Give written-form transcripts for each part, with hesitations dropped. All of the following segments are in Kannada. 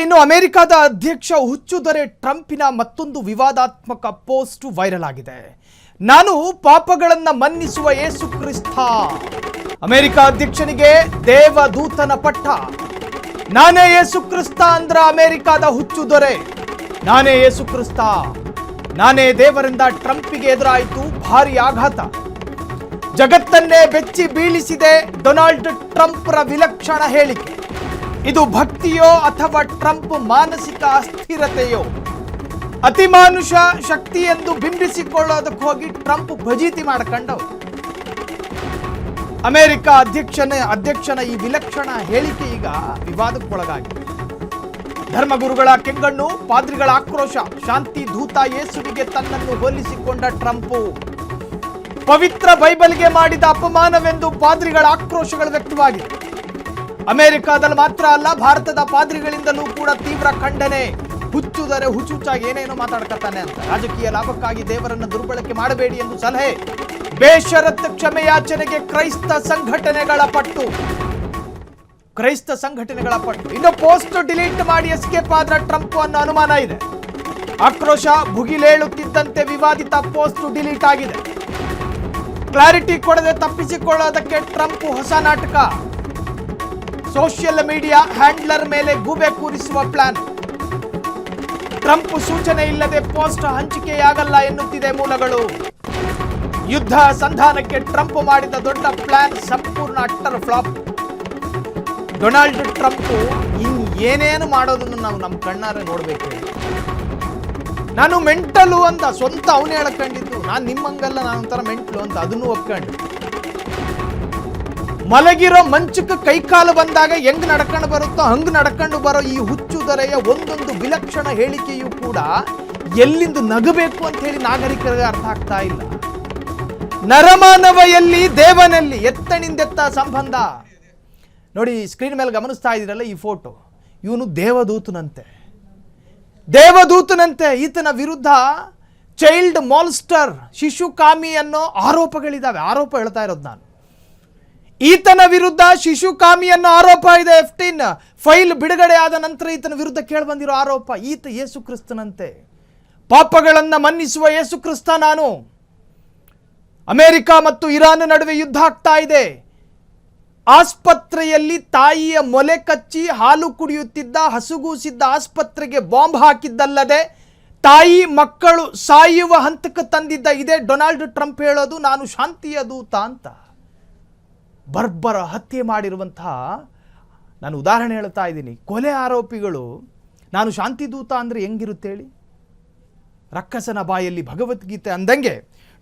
ಇನ್ನು ಅಮೆರಿಕದ ಅಧ್ಯಕ್ಷ ಹುಚ್ಚುದರೆ ಟ್ರಂಪಿನ ಮತ್ತೊಂದು ವಿವಾದಾತ್ಮಕ ಪೋಸ್ಟ್ ವೈರಲ್ ಆಗಿದೆ. ನಾನು ಪಾಪಗಳನ್ನು ಮನ್ನಿಸುವ ಯೇಸು ಕ್ರಿಸ್ತ. ಅಮೆರಿಕ ಅಧ್ಯಕ್ಷನಿಗೆ ದೇವದೂತನ ಪಟ್ಟ. ನಾನೇ ಯೇಸು ಕ್ರಿಸ್ತ ಅಂದ್ರ ಅಮೆರಿಕದ ಹುಚ್ಚುದೊರೆ. ನಾನೇ ಯೇಸು ಕ್ರಿಸ್ತ, ನಾನೇ ದೇವರಿಂದ ಟ್ರಂಪಿಗೆ ಎದುರಾಯಿತು ಭಾರಿ ಆಘಾತ. ಜಗತ್ತನ್ನೇ ಬೆಚ್ಚಿ ಬೀಳಿಸಿದೆ ಡೊನಾಲ್ಡ್ ಟ್ರಂಪ್ರ ವಿಲಕ್ಷಣ ಹೇಳಿಕೆ. ಇದು ಭಕ್ತಿಯೋ ಅಥವಾ ಟ್ರಂಪ್ ಮಾನಸಿಕ ಅಸ್ಥಿರತೆಯೋ? ಅತಿಮಾನುಷ ಶಕ್ತಿ ಎಂದು ಬಿಂಬಿಸಿಕೊಳ್ಳೋದಕ್ಕೆ ಹೋಗಿ ಟ್ರಂಪ್ ಫಜೀತಿ ಮಾಡ್ಕೊಂಡವು. ಅಮೆರಿಕ ಅಧ್ಯಕ್ಷನ ಈ ವಿಲಕ್ಷಣ ಹೇಳಿಕೆ ಈಗ ವಿವಾದಕ್ಕೊಳಗಾಗಿದೆ. ಧರ್ಮಗುರುಗಳ ಕೆಂಗಣ್ಣು, ಪಾದ್ರಿಗಳ ಆಕ್ರೋಶ, ಶಾಂತಿ ದೂತ ಯೇಸುವಿಗೆ ತನ್ನನ್ನು ಹೋಲಿಸಿಕೊಂಡ ಟ್ರಂಪ್. ಪವಿತ್ರ ಬೈಬಲ್ಗೆ ಮಾಡಿದ ಅಪಮಾನವೆಂದು ಪಾದ್ರಿಗಳ ಆಕ್ರೋಶಗಳು ವ್ಯಕ್ತವಾಗಿದೆ. ಅಮೆರಿಕಾದಲ್ಲಿ ಮಾತ್ರ ಅಲ್ಲ, ಭಾರತದ ಪಾದ್ರಿಗಳಿಂದಲೂ ಕೂಡ ತೀವ್ರ ಖಂಡನೆ. ಹುಚ್ಚುದರೆ ಹುಚ್ಚುಚ್ಚಾಗಿ ಏನೇನೋ ಮಾತಾಡ್ಕತಾನೆ ಅಂತ. ರಾಜಕೀಯ ಲಾಭಕ್ಕಾಗಿ ದೇವರನ್ನು ದುರ್ಬಳಕೆ ಮಾಡಬೇಡಿ ಎಂದು ಸಲಹೆ. ಬೇಷರತ್ ಕ್ಷಮೆಯಾಚನೆಗೆ ಕ್ರೈಸ್ತ ಸಂಘಟನೆಗಳ ಪಟ್ಟು. ಇನ್ನು ಪೋಸ್ಟ್ ಡಿಲೀಟ್ ಮಾಡಿ ಎಸ್ಕೇಪ್ ಆದ್ರ ಟ್ರಂಪ್ ಅನ್ನೋ ಅನುಮಾನ ಇದೆ. ಆಕ್ರೋಶ ಭುಗಿಲೇಳುತ್ತಿದ್ದಂತೆ ವಿವಾದಿತ ಪೋಸ್ಟ್ ಡಿಲೀಟ್ ಆಗಿದೆ. ಕ್ಲಾರಿಟಿ ಕೊಡದೆ ತಪ್ಪಿಸಿಕೊಳ್ಳೋದಕ್ಕೆ ಟ್ರಂಪ್ ಹೊಸ ನಾಟಕ. ಸೋಷಿಯಲ್ ಮೀಡಿಯಾ ಹ್ಯಾಂಡ್ಲರ್ ಮೇಲೆ ಗೂಬೆ ಕೂರಿಸುವ ಪ್ಲಾನ್. ಟ್ರಂಪ್ ಸೂಚನೆ ಇಲ್ಲದೆ ಪೋಸ್ಟ್ ಹಂಚಿಕೆಯಾಗಲ್ಲ ಎನ್ನುತ್ತಿದೆ ಮೂಲಗಳು. ಯುದ್ಧ ಸಂಧಾನಕ್ಕೆ ಟ್ರಂಪ್ ಮಾಡಿದ ದೊಡ್ಡ ಪ್ಲಾನ್ ಸಂಪೂರ್ಣ ಅಟ್ಟರ್ ಫ್ಲಾಪ್. ಡೊನಾಲ್ಡ್ ಟ್ರಂಪ್ ಏನೇನು ಮಾಡೋದನ್ನು ನಾವು ನಮ್ಮ ಕಣ್ಣಾರೆ ನೋಡ್ಬೇಕು. ನಾನು ಮೆಂಟಲು ಅಂತ ಸ್ವಂತ ಅವನೇ ಹೇಳ್ಕೊಂಡಿದ್ದು. ನಾನು ನಿಮ್ಮಂಗಲ್ಲ, ನಾನು ಒಂಥರ ಮೆಂಟಲು ಅಂತ ಅದನ್ನು ಒಪ್ಕೊಂಡು. ಮಲಗಿರೋ ಮಂಚಕ್ಕೆ ಕೈಕಾಲು ಬಂದಾಗ ಹೆಂಗ್ ನಡ್ಕೊಂಡು ಬರುತ್ತೋ ಹಂಗ್ ನಡ್ಕೊಂಡು ಬರೋ ಈ ಹುಚ್ಚುದರೆಯ ಒಂದೊಂದು ವಿಲಕ್ಷಣ ಹೇಳಿಕೆಯೂ ಕೂಡ ಎಲ್ಲಿಂದ ನಗಬೇಕು ಅಂತ ಹೇಳಿ ನಾಗರಿಕರಿಗೆ ಅರ್ಥ ಆಗ್ತಾ ಇಲ್ಲ. ನರಮಾನವ ಎಲ್ಲಿ, ದೇವನಲ್ಲಿ, ಎತ್ತಣಿಂದೆತ್ತ ಸಂಬಂಧ. ನೋಡಿ, ಸ್ಕ್ರೀನ್ ಮೇಲೆ ಗಮನಿಸ್ತಾ ಇದ್ದೀರಲ್ಲ ಈ ಫೋಟೋ. ಇವನು ದೇವದೂತನಂತೆ. ಈತನ ವಿರುದ್ಧ ಚೈಲ್ಡ್ ಮಾಲ್ಸ್ಟರ್, ಶಿಶುಕಾಮಿ ಅನ್ನೋ ಆರೋಪಗಳಿದ್ದಾವೆ. ಆರೋಪ ಹೇಳ್ತಾ ಇರೋದು ನಾನು. ಈತನ ವಿರುದ್ಧ ಶಿಶುಕಾಮಿ ಅನ್ನೋ ಆರೋಪ ಇದೆ. F-10 ಫೈಲ್ ಬಿಡುಗಡೆ ಆದ ನಂತರ ಈತನ ವಿರುದ್ಧ ಕೇಳಿಬಂದಿರೋ ಆರೋಪ. ಈತ ಯೇಸು ಕ್ರಿಸ್ತನಂತೆ. ಪಾಪಗಳನ್ನು ಮನ್ನಿಸುವ ಯೇಸು ಕ್ರಿಸ್ತ ನಾನು. ಅಮೆರಿಕ ಮತ್ತು ಇರಾನ್ ನಡುವೆ ಯುದ್ಧ ಆಗ್ತಾ ಇದೆ. ಆಸ್ಪತ್ರೆಯಲ್ಲಿ ತಾಯಿಯ ಮೊಲೆ ಕಚ್ಚಿ ಹಾಲು ಕುಡಿಯುತ್ತಿದ್ದ ಹಸುಗೂಸಿದ್ದ ಆಸ್ಪತ್ರೆಗೆ ಬಾಂಬ್ ಹಾಕಿದ್ದಲ್ಲದೆ ತಾಯಿ ಮಕ್ಕಳು ಸಾಯುವ ಹಂತಕ್ಕೆ ತಂದಿದ್ದ ಇದೇ ಡೊನಾಲ್ಡ್ ಟ್ರಂಪ್ ಹೇಳೋದು ನಾನು ಶಾಂತಿಯ ದೂತ ಅಂತ. ಬರ್ಬರ ಹತ್ಯೆ ಮಾಡಿರುವಂತಹ, ನಾನು ಉದಾಹರಣೆ ಹೇಳ್ತಾ ಇದ್ದೀನಿ, ಕೊಲೆ ಆರೋಪಿಗಳು ನಾನು ಶಾಂತಿ ದೂತ ಅಂದರೆ ಹೆಂಗಿರುತ್ತೆ ಹೇಳಿ? ರಕ್ಕಸನ ಬಾಯಲ್ಲಿ ಭಗವದ್ಗೀತೆ ಅಂದಂಗೆ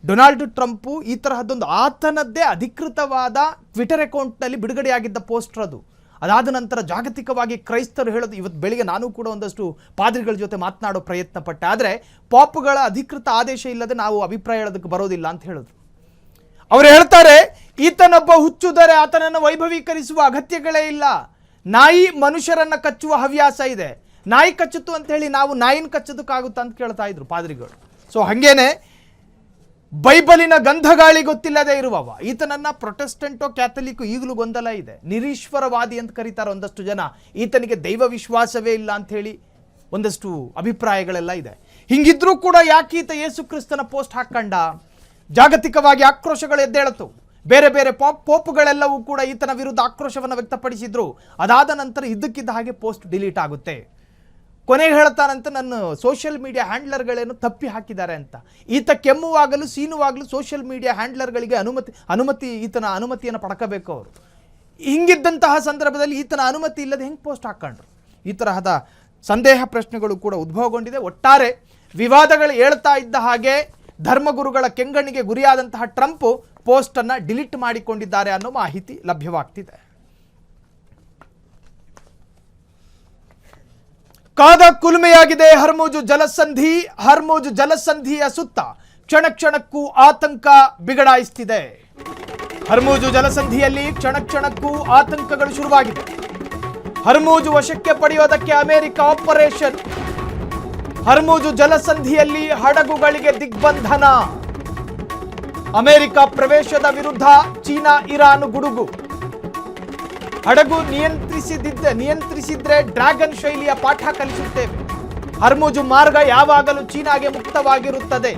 ಡೊನಾಲ್ಡ್ ಟ್ರಂಪು ಈ ತರಹದ್ದೊಂದು ಆತನದ್ದೇ ಅಧಿಕೃತವಾದ ಟ್ವಿಟರ್ ಅಕೌಂಟ್ನಲ್ಲಿ ಬಿಡುಗಡೆಯಾಗಿದ್ದ ಪೋಸ್ಟರ್ ಅದು. ಅದಾದ ನಂತರ ಜಾಗತಿಕವಾಗಿ ಕ್ರೈಸ್ತರು ಹೇಳೋದು. ಇವತ್ತು ಬೆಳಿಗ್ಗೆ ನಾನು ಕೂಡ ಒಂದಷ್ಟು ಪಾದ್ರಿಗಳ ಜೊತೆ ಮಾತನಾಡೋ ಪ್ರಯತ್ನ ಪಟ್ಟೆ. ಆದರೆ ಪಾಪ್ಗಳ ಅಧಿಕೃತ ಆದೇಶ ಇಲ್ಲದೆ ನಾವು ಅಭಿಪ್ರಾಯ ಹೇಳೋದಕ್ಕೆ ಬರೋದಿಲ್ಲ ಅಂತ ಹೇಳಿದ್ರು. ಅವರು ಹೇಳ್ತಾರೆ, ಈತನೊಬ್ಬ ಹುಚ್ಚುದರೆ, ಆತನನ್ನು ವೈಭವೀಕರಿಸುವ ಅಗತ್ಯಗಳೇ ಇಲ್ಲ. ನಾಯಿ ಮನುಷ್ಯರನ್ನು ಕಚ್ಚುವ ಹವ್ಯಾಸ ಇದೆ. ನಾಯಿ ಕಚ್ಚುತ್ತು ಅಂತ ಹೇಳಿ ನಾವು ನಾಯಿನ ಕಚ್ಚೋದಕ್ಕಾಗುತ್ತಾ ಅಂತ ಕೇಳ್ತಾ ಇದ್ರು ಪಾದ್ರಿಗಳು. ಸೊ ಹಾಗೇನೆ ಬೈಬಲಿನ ಗಂಧಗಾಳಿ ಗೊತ್ತಿಲ್ಲದೆ ಇರುವವ ಈತನನ್ನ ಪ್ರೊಟೆಸ್ಟೆಂಟೋ ಕ್ಯಾಥಲಿಕ್ ಈಗಲೂ ಗೊಂದಲ ಇದೆ. ನಿರೀಶ್ವರವಾದಿ ಅಂತ ಕರೀತಾರೆ ಒಂದಷ್ಟು ಜನ. ಈತನಿಗೆ ದೈವ ವಿಶ್ವಾಸವೇ ಇಲ್ಲ ಅಂತ ಹೇಳಿ ಒಂದಷ್ಟು ಅಭಿಪ್ರಾಯಗಳೆಲ್ಲ ಇದೆ. ಹಿಂಗಿದ್ರೂ ಕೂಡ ಯಾಕೆ ಈತ ಯೇಸು ಕ್ರಿಸ್ತನ ಪೋಸ್ಟ್ ಹಾಕೊಂಡ? ಜಾಗತಿಕವಾಗಿ ಆಕ್ರೋಶಗಳು ಎದ್ದೇಳತು. ಬೇರೆ ಬೇರೆ ಪೋಪ್ಗಳೆಲ್ಲವೂ ಕೂಡ ಈತನ ವಿರುದ್ಧ ಆಕ್ರೋಶವನ್ನು ವ್ಯಕ್ತಪಡಿಸಿದ್ರು. ಅದಾದ ನಂತರ ಇದ್ದಕ್ಕಿದ್ದ ಹಾಗೆ ಪೋಸ್ಟ್ ಡಿಲೀಟ್ ಆಗುತ್ತೆ. ಕೊನೆಗೆ ಹೇಳ್ತಾನಂತ ನನ್ನ ಸೋಷಿಯಲ್ ಮೀಡಿಯಾ ಹ್ಯಾಂಡ್ಲರ್ಗಳೇನು ತಪ್ಪಿ ಹಾಕಿದ್ದಾರೆ ಅಂತ. ಈತ ಕೆಮ್ಮುವಾಗಲೂ ಸೀನುವಾಗಲೂ ಸೋಷಿಯಲ್ ಮೀಡಿಯಾ ಹ್ಯಾಂಡ್ಲರ್ಗಳಿಗೆ ಈತನ ಅನುಮತಿಯನ್ನು ಪಡ್ಕೋಬೇಕು ಅವರು. ಹಿಂಗಿದ್ದಂತಹ ಸಂದರ್ಭದಲ್ಲಿ ಈತನ ಅನುಮತಿ ಇಲ್ಲದೆ ಹೆಂಗೆ ಪೋಸ್ಟ್ ಹಾಕೊಂಡ್ರು? ಈ ತರಹದ ಸಂದೇಹ ಪ್ರಶ್ನೆಗಳು ಕೂಡ ಉದ್ಭವಗೊಂಡಿದೆ. ಒಟ್ಟಾರೆ ವಿವಾದಗಳು ಹೇಳ್ತಾ ಇದ್ದ ಹಾಗೆ ಧರ್ಮಗುರುಗಳ ಕೆಂಗಣ್ಣಿಗೆ ಗುರಿಯಾದಂತಹ ಟ್ರಂಪ್ ಪೋಸ್ಟ್ ಅನ್ನ ಡಿಲೀಟ್ ಮಾಡಿಕೊಂಡಿದ್ದಾರೆ ಅನ್ನೋ ಮಾಹಿತಿ ಲಭ್ಯವಾಗ್ತಿದೆ. ಕಾದ ಕುಲುಮೆಯಾಗಿದೆ ಹರ್ಮುಜ್ ಜಲಸಂಧಿಯ ಸುತ್ತ ಕ್ಷಣ ಕ್ಷಣಕ್ಕೂ ಆತಂಕ ಬಿಗಡಾಯಿಸುತ್ತಿದೆ. ಹರ್ಮುಜ್ ಜಲಸಂಧಿಯಲ್ಲಿ ಕ್ಷಣ ಕ್ಷಣಕ್ಕೂ ಆತಂಕಗಳು ಶುರುವಾಗಿದೆ. ಹರ್ಮುಜ್ ವಶಕ್ಕೆ ಪಡೆಯೋದಕ್ಕೆ ಅಮೆರಿಕ ಆಪರೇಷನ್. ಹರ್ಮುಜ್ ಜಲಸಂಧಿಯಲ್ಲಿ ಹಡಗುಗಳಿಗೆ ದಿಗ್ಬಂಧನ. ಅಮೆರಿಕ ಪ್ರವೇಶದ ವಿರುದ್ಧ ಚೀನಾ ಇರಾನ್ ಗುಡುಗು. ಹಡಗು ನಿಯಂತ್ರಿಸಿದ್ರೆ ಡ್ರ್ಯಾಗನ್ ಶೈಲಿಯ ಪಾಠ ಕಲಿಸುತ್ತೇವೆ. ಹರ್ಮುಜ್ ಮಾರ್ಗ ಯಾವಾಗಲೂ ಚೀನಾಗೆ ಮುಕ್ತವಾಗಿರುತ್ತದೆ.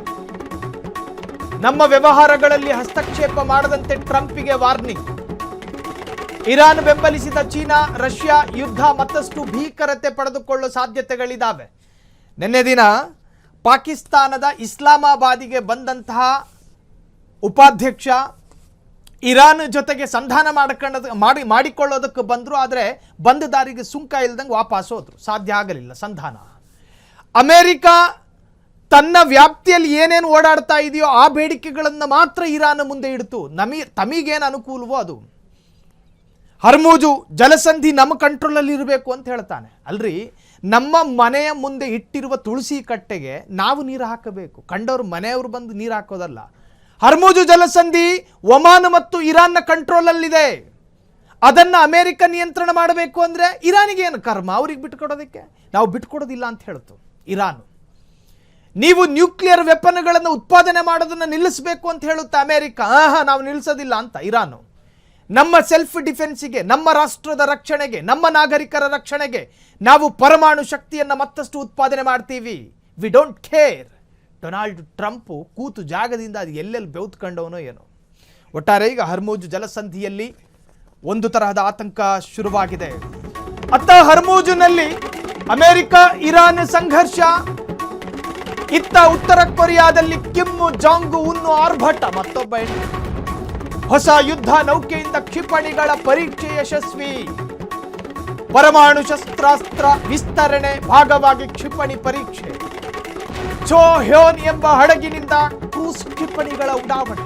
ನಮ್ಮ ವ್ಯವಹಾರಗಳಲ್ಲಿ ಹಸ್ತಕ್ಷೇಪ ಮಾಡದಂತೆ ಟ್ರಂಪ್ಗೆ ವಾರ್ನಿಂಗ್. ಇರಾನ್ ಬೆಂಬಲಿಸಿದ ಚೀನಾ ರಷ್ಯಾ ಯುದ್ಧ ಮತ್ತಷ್ಟು ಭೀಕರತೆ ಪಡೆದುಕೊಳ್ಳುವ ಸಾಧ್ಯತೆಗಳಿದ್ದಾವೆ. ನಿನ್ನೆ ದಿನ ಪಾಕಿಸ್ತಾನದ ಇಸ್ಲಾಮಾಬಾದಿಗೆ ಬಂದಂತಹ ಉಪಾಧ್ಯಕ್ಷ ಇರಾನ್ ಜೊತೆಗೆ ಸಂಧಾನ ಮಾಡಿಕೊಳ್ಳೋದಕ್ಕೆ ಬಂದರು. ಆದರೆ ಬಂದ ದಾರಿಗೆ ಸುಂಕ ಇಲ್ದಂಗೆ ವಾಪಸ್ ಹೋದ್ರು. ಸಾಧ್ಯ ಆಗಲಿಲ್ಲ ಸಂಧಾನ. ಅಮೆರಿಕ ತನ್ನ ವ್ಯಾಪ್ತಿಯಲ್ಲಿ ಏನೇನು ಓಡಾಡ್ತಾ ಇದೆಯೋ ಆ ಬೇಡಿಕೆಗಳನ್ನು ಮಾತ್ರ ಇರಾನ್ ಮುಂದೆ ಇಡ್ತು. ತಮಗೇನು ಅನುಕೂಲವೋ ಅದು. ಹರ್ಮುಜು ಜಲಸಂಧಿ ನಮ್ಮ ಕಂಟ್ರೋಲಲ್ಲಿ ಇರಬೇಕು ಅಂತ ಹೇಳ್ತಾನೆ. ಅಲ್ರಿ, ನಮ್ಮ ಮನೆಯ ಮುಂದೆ ಇಟ್ಟಿರುವ ತುಳಸಿ ಕಟ್ಟೆಗೆ ನಾವು ನೀರು ಹಾಕಬೇಕು, ಕಂಡವರು ಮನೆಯವರು ಬಂದು ನೀರು ಹಾಕೋದಲ್ಲ. ಹರ್ಮುಜು ಜಲಸಂಧಿ ಒಮಾನ್ ಮತ್ತು ಇರಾನ್ನ ಕಂಟ್ರೋಲಲ್ಲಿದೆ. ಅದನ್ನು ಅಮೆರಿಕ ನಿಯಂತ್ರಣ ಮಾಡಬೇಕು ಅಂದರೆ ಇರಾನಿಗೆ ಏನು ಕರ್ಮ, ಅವ್ರಿಗೆ ಬಿಟ್ಕೊಡೋದಕ್ಕೆ? ನಾವು ಬಿಟ್ಕೊಡೋದಿಲ್ಲ ಅಂತ ಹೇಳ್ತು ಇರಾನ್. ನೀವು ನ್ಯೂಕ್ಲಿಯರ್ ವೆಪನ್ಗಳನ್ನು ಉತ್ಪಾದನೆ ಮಾಡೋದನ್ನು ನಿಲ್ಲಿಸಬೇಕು ಅಂತ ಹೇಳುತ್ತೆ ಅಮೆರಿಕ. ನಾವು ನಿಲ್ಲಿಸೋದಿಲ್ಲ ಅಂತ ಇರಾನು. ನಮ್ಮ ಸೆಲ್ಫ್ ಡಿಫೆನ್ಸಿಗೆ, ನಮ್ಮ ರಾಷ್ಟ್ರದ ರಕ್ಷಣೆಗೆ, ನಮ್ಮ ನಾಗರಿಕರ ರಕ್ಷಣೆಗೆ ನಾವು ಪರಮಾಣು ಶಕ್ತಿಯನ್ನು ಮತ್ತಷ್ಟು ಉತ್ಪಾದನೆ ಮಾಡ್ತೀವಿ. We don't care. Donald Trump ಕೂತು ಜಾಗದಿಂದ ಅದು ಎಲ್ಲೆಲ್ಲಿ ಬೆವುತ್ಕೊಂಡವನೋ ಏನೋ. ಒಟ್ಟಾರೆ ಈಗ ಹರ್ಮುಜ್ ಜಲಸಂಧಿಯಲ್ಲಿ ಒಂದು ತರಹದ ಆತಂಕ ಶುರುವಾಗಿದೆ. ಅತ್ತ ಹರ್ಮುಜ್ನಲ್ಲಿ ಅಮೆರಿಕ ಇರಾನ್ ಸಂಘರ್ಷ, ಇತ್ತ ಉತ್ತರ ಕೊರಿಯಾದಲ್ಲಿ ಕಿಮ್ ಜಾಂಗ್ ಉನ್ ಆರ್ಭಟ. ಮತ್ತೊಬ್ಬ ಹೊಸ ಯುದ್ಧ ನೌಕೆಯಿಂದ ಕ್ಷಿಪಣಿಗಳ ಪರೀಕ್ಷೆ ಯಶಸ್ವಿ. ಪರಮಾಣು ಶಸ್ತ್ರಾಸ್ತ್ರ ವಿಸ್ತರಣೆ ಭಾಗವಾಗಿ ಕ್ಷಿಪಣಿ ಪರೀಕ್ಷೆ. ಚೋ ಹ್ಯೋನ್ ಎಂಬ ಹಡಗಿನಿಂದ ಕ್ರೂಸ್ ಕ್ಷಿಪಣಿಗಳ ಉಡಾವಣೆ.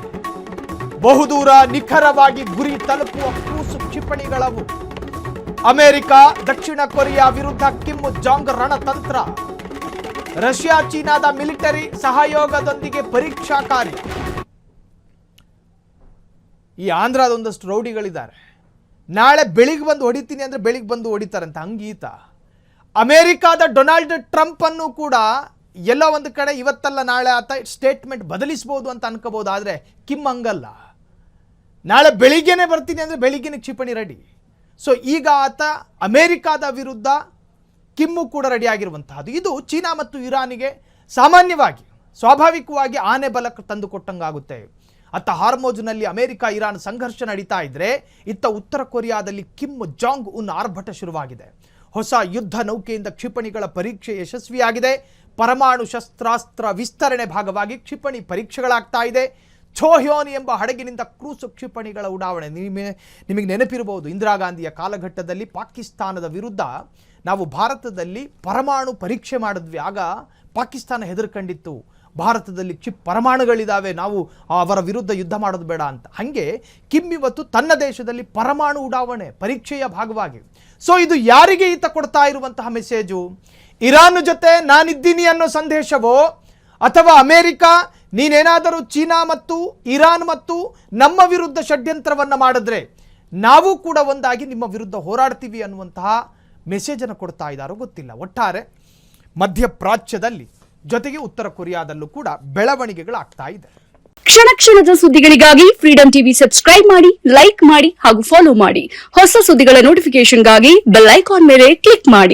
ಬಹುದೂರ ನಿಖರವಾಗಿ ಗುರಿ ತಲುಪುವ ಕ್ರೂಸ್ ಕ್ಷಿಪಣಿಗಳವು. ಅಮೆರಿಕ ದಕ್ಷಿಣ ಕೊರಿಯಾ ವಿರುದ್ಧ ಕಿಮ್ ಜಾಂಗ್ ರಣತಂತ್ರ. ರಷ್ಯಾ ಚೀನಾದ ಮಿಲಿಟರಿ ಸಹಯೋಗದೊಂದಿಗೆ ಪರೀಕ್ಷಾ ಕಾರ್ಯ. ಈ ಆಂಧ್ರದ ಒಂದಷ್ಟು ರೌಡಿಗಳಿದ್ದಾರೆ. ನಾಳೆ ಬೆಳಿಗ್ಗೆ ಬಂದು ಹೊಡಿತೀನಿ ಅಂದರೆ ಬೆಳಿಗ್ಗೆ ಬಂದು ಹೊಡಿತಾರಂತ. ಹಂಗೀತ ಅಮೆರಿಕಾದ ಡೊನಾಲ್ಡ್ ಟ್ರಂಪ್ ಅನ್ನು ಕೂಡ ಎಲ್ಲೋ ಒಂದು ಕಡೆ ಇವತ್ತಲ್ಲ ನಾಳೆ ಆತ ಸ್ಟೇಟ್ಮೆಂಟ್ ಬದಲಿಸಬಹುದು ಅಂತ ಅನ್ಕೋಬಹುದು. ಆದರೆ ಕಿಮ್ ಹಂಗಲ್ಲ. ನಾಳೆ ಬೆಳಿಗ್ಗೆನೆ ಬರ್ತೀನಿ ಅಂದರೆ ಬೆಳಿಗ್ಗೆನೆ ಕ್ಷಿಪಣಿ ರೆಡಿ. ಸೊ ಈಗ ಆತ ಅಮೆರಿಕಾದ ವಿರುದ್ಧ ಕಿಮ್ಮು ಕೂಡ ರೆಡಿ ಆಗಿರುವಂತಹದ್ದು. ಇದು ಚೀನಾ ಮತ್ತು ಇರಾನಿಗೆ ಸಾಮಾನ್ಯವಾಗಿ ಸ್ವಾಭಾವಿಕವಾಗಿ ಆನೆ ಬಲಕ್ಕೆ ತಂದುಕೊಟ್ಟಂಗಾಗುತ್ತೆ. ಅತ್ತ ಹಾರ್ಮೋಜ್ನಲ್ಲಿ ಅಮೆರಿಕ ಇರಾನ್ ಸಂಘರ್ಷ ನಡೀತಾ ಇದ್ರೆ, ಇತ್ತ ಉತ್ತರ ಕೊರಿಯಾದಲ್ಲಿ ಕಿಮ್ ಜಾಂಗ್ ಉನ್ ಆರ್ಭಟ ಶುರುವಾಗಿದೆ. ಹೊಸ ಯುದ್ಧ ನೌಕೆಯಿಂದ ಕ್ಷಿಪಣಿಗಳ ಪರೀಕ್ಷೆ ಯಶಸ್ವಿಯಾಗಿದೆ. ಪರಮಾಣು ಶಸ್ತ್ರಾಸ್ತ್ರ ವಿಸ್ತರಣೆ ಭಾಗವಾಗಿ ಕ್ಷಿಪಣಿ ಪರೀಕ್ಷೆಗಳಾಗ್ತಾ ಇದೆ. ಛೋಹ್ಯೋನ್ ಎಂಬ ಹಡಗಿನಿಂದ ಕ್ರೂಸ್ ಕ್ಷಿಪಣಿಗಳ ಉಡಾವಣೆ. ನಿಮಗೆ ನೆನಪಿರಬಹುದು, ಇಂದಿರಾ ಗಾಂಧಿಯ ಕಾಲಘಟ್ಟದಲ್ಲಿ ಪಾಕಿಸ್ತಾನದ ವಿರುದ್ಧ ನಾವು ಭಾರತದಲ್ಲಿ ಪರಮಾಣು ಪರೀಕ್ಷೆ ಮಾಡಿದ್ವಿ. ಆಗ ಪಾಕಿಸ್ತಾನ ಹೆದರ್ಕೊಂಡಿತ್ತು, ಭಾರತದಲ್ಲಿ ಪರಮಾಣುಗಳಿದ್ದಾವೆ, ನಾವು ಅವರ ವಿರುದ್ಧ ಯುದ್ಧ ಮಾಡೋದು ಬೇಡ ಅಂತ. ಹಾಗೆ ಕಿಮ್ ಇವತ್ತು ತನ್ನ ದೇಶದಲ್ಲಿ ಪರಮಾಣು ಉಡಾವಣೆ ಪರೀಕ್ಷೆಯ ಭಾಗವಾಗಿ. ಸೊ ಇದು ಯಾರಿಗೆ ಈತ ಕೊಡ್ತಾ ಇರುವಂತಹ ಮೆಸೇಜು? ಇರಾನ್ ಜೊತೆ ನಾನಿದ್ದೀನಿ ಅನ್ನೋ ಸಂದೇಶವೋ, ಅಥವಾ ಅಮೆರಿಕ ನೀನೇನಾದರೂ ಚೀನಾ ಮತ್ತು ಇರಾನ್ ಮತ್ತು ನಮ್ಮ ವಿರುದ್ಧ ಷಡ್ಯಂತ್ರವನ್ನು ಮಾಡಿದ್ರೆ ನಾವು ಕೂಡ ಒಂದಾಗಿ ನಿಮ್ಮ ವಿರುದ್ಧ ಹೋರಾಡ್ತೀವಿ ಅನ್ನುವಂತಹ ಮೆಸೇಜನ್ನು ಕೊಡ್ತಾ ಇದ್ದಾರೋ ಗೊತ್ತಿಲ್ಲ. ಒಟ್ಟಾರೆ ಮಧ್ಯಪ್ರಾಚ್ಯದಲ್ಲಿ ಜೊತೆಗೆ ಉತ್ತರ ಕೊರಿಯಾದಲ್ಲೂ ಕೂಡ ಬೆಳವಣಿಗೆಗಳಾಗ್ತಾ ಇದೆ. ಕ್ಷಣ ಕ್ಷಣದ ಸುದ್ದಿಗಳಿಗಾಗಿ ಫ್ರೀಡಂ ಟಿವಿ ಸಬ್ಸ್ಕ್ರೈಬ್ ಮಾಡಿ, ಲೈಕ್ ಮಾಡಿ ಹಾಗೂ ಫಾಲೋ ಮಾಡಿ. ಹೊಸ ಸುದ್ದಿಗಳ ನೋಟಿಫಿಕೇಶನ್ಗಾಗಿ ಬೆಲ್ ಐಕಾನ್ ಮೇಲೆ ಕ್ಲಿಕ್ ಮಾಡಿ.